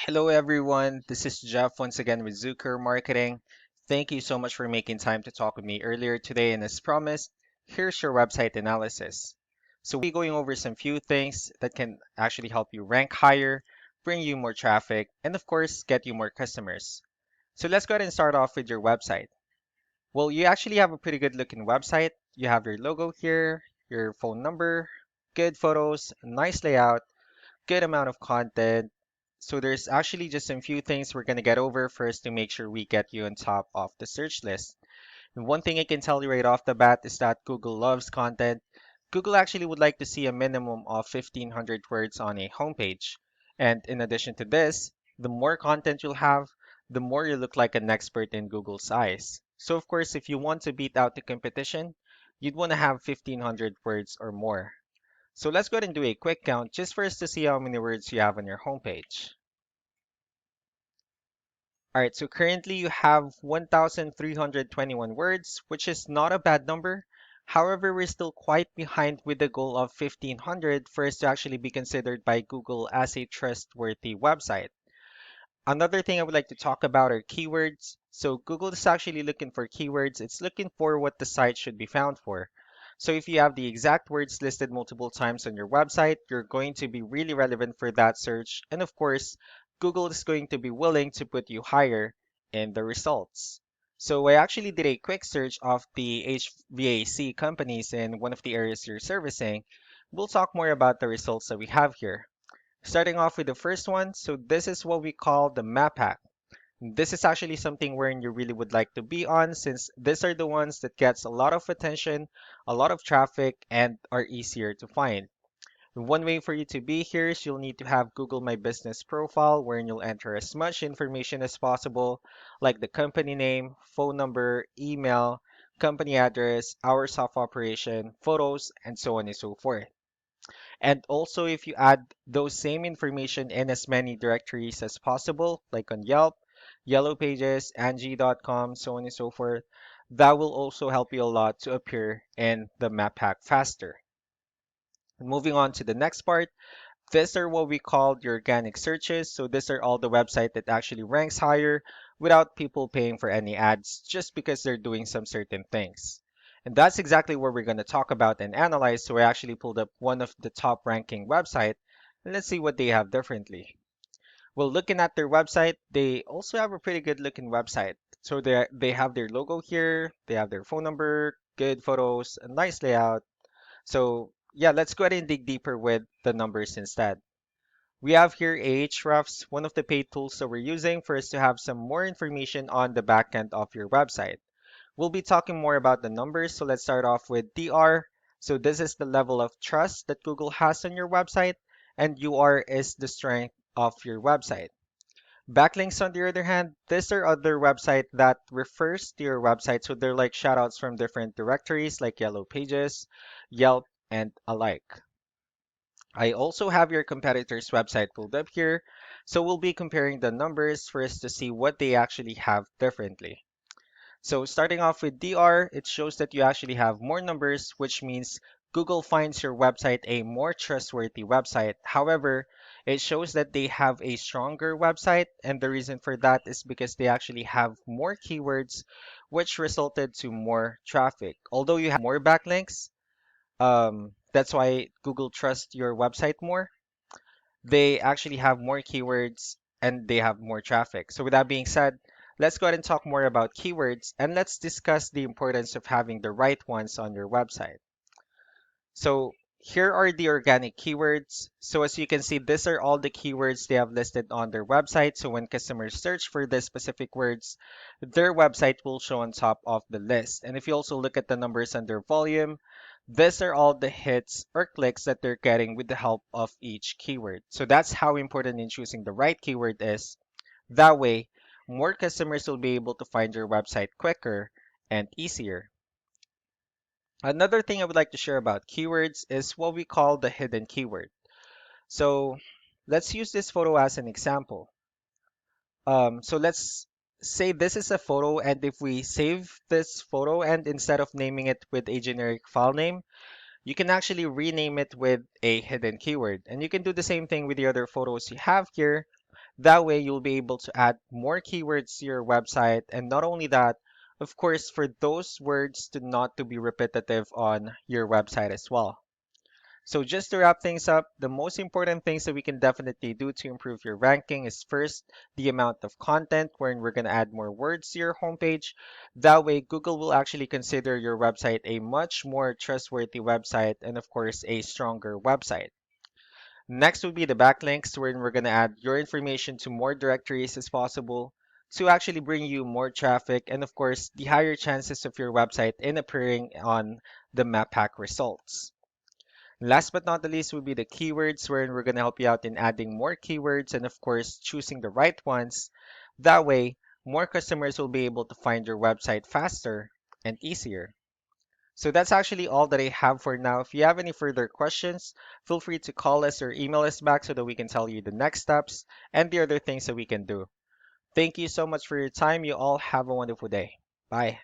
Hello, everyone. This is Jeff once again with Zucker Marketing. Thank you so much for making time to talk with me earlier today. And as promised, here's your website analysis. So, we'll be going over some few things that can actually help you rank higher, bring you more traffic, and of course, get you more customers. So, let's go ahead and start off with your website. Well, you actually have a pretty good looking website. You have your logo here, your phone number, good photos, nice layout, good amount of content. So there's actually just some few things we're going to get over first to make sure we get you on top of the search list. And one thing I can tell you right off the bat is that Google loves content. Google actually would like to see a minimum of 1,500 words on a homepage. And in addition to this, the more content you'll have, the more you look like an expert in Google's eyes. So of course, if you want to beat out the competition, you'd want to have 1,500 words or more. So let's go ahead and do a quick count just for us to see how many words you have on your homepage. All right, so currently you have 1,321 words, which is not a bad number. However, we're still quite behind with the goal of 1,500 for us to actually be considered by Google as a trustworthy website. Another thing I would like to talk about are keywords. So Google is actually looking for keywords. It's looking for what the site should be found for. So if you have the exact words listed multiple times on your website, you're going to be really relevant for that search. And of course, Google is going to be willing to put you higher in the results. So I actually did a quick search of the HVAC companies in one of the areas you're servicing. We'll talk more about the results that we have here. Starting off with the first one, so this is what we call the map hack. This is actually something wherein you really would like to be on since these are the ones that gets a lot of attention, a lot of traffic, and are easier to find. One way for you to be here is you'll need to have Google My Business profile wherein you'll enter as much information as possible, like the company name, phone number, email, company address, hours of operation, photos, and so on and so forth. And also, if you add those same information in as many directories as possible, like on Yelp, Yellow Pages, Angie.com, so on and so forth, that will also help you a lot to appear in the map hack faster. Moving on to the next part, these are what we call the organic searches. So these are all the website that actually ranks higher without people paying for any ads just because they're doing some certain things. And that's exactly what we're going to talk about and analyze. So I actually pulled up one of the top ranking website and let's see what they have differently. Well, looking at their website, they also have a pretty good looking website. So they have their logo here, they have their phone number, good photos, a nice layout. So yeah, let's go ahead and dig deeper with the numbers instead. We have here Ahrefs, one of the paid tools that we're using for us to have some more information on the backend of your website. We'll be talking more about the numbers, so let's start off with DR. So this is the level of trust that Google has on your website, and UR is the strength of your website. Backlinks, on the other hand, these are other website that refers to your website, so they're like shoutouts from different directories like Yellow Pages, Yelp, and alike. I also have your competitor's website pulled up here, so we'll be comparing the numbers for us to see what they actually have differently. So starting off with DR, it shows that you actually have more numbers, which means Google finds your website a more trustworthy website. However, it shows that they have a stronger website, and the reason for that is because they actually have more keywords, which resulted to more traffic. Although you have more backlinks, that's why Google trusts your website more. They actually have more keywords and they have more traffic. So with that being said, let's go ahead and talk more about keywords and let's discuss the importance of having the right ones on your website. So here are the organic keywords. So as you can see, these are all the keywords they have listed on their website. So when customers search for the specific words, their website will show on top of the list. And if you also look at the numbers under volume, these are all the hits or clicks that they're getting with the help of each keyword. So that's how important in choosing the right keyword is. That way, more customers will be able to find your website quicker and easier. Another thing I would like to share about keywords is what we call the hidden keyword. So let's use this photo as an example. So let's say this is a photo, and if we save this photo and instead of naming it with a generic file name, you can actually rename it with a hidden keyword. And you can do the same thing with the other photos you have here. That way, you'll be able to add more keywords to your website. And not only that, of course, for those words to not to be repetitive on your website as well. So just to wrap things up, the most important things that we can definitely do to improve your ranking is first the amount of content wherein we're going to add more words to your homepage. That way, Google will actually consider your website a much more trustworthy website and of course a stronger website. Next would be the backlinks wherein we're going to add your information to more directories as possible to actually bring you more traffic and of course the higher chances of your website in appearing on the map pack results. Last but not the least would be the keywords, wherein we're going to help you out in adding more keywords and, of course, choosing the right ones. That way, more customers will be able to find your website faster and easier. So that's actually all that I have for now. If you have any further questions, feel free to call us or email us back so that we can tell you the next steps and the other things that we can do. Thank you so much for your time. You all have a wonderful day. Bye.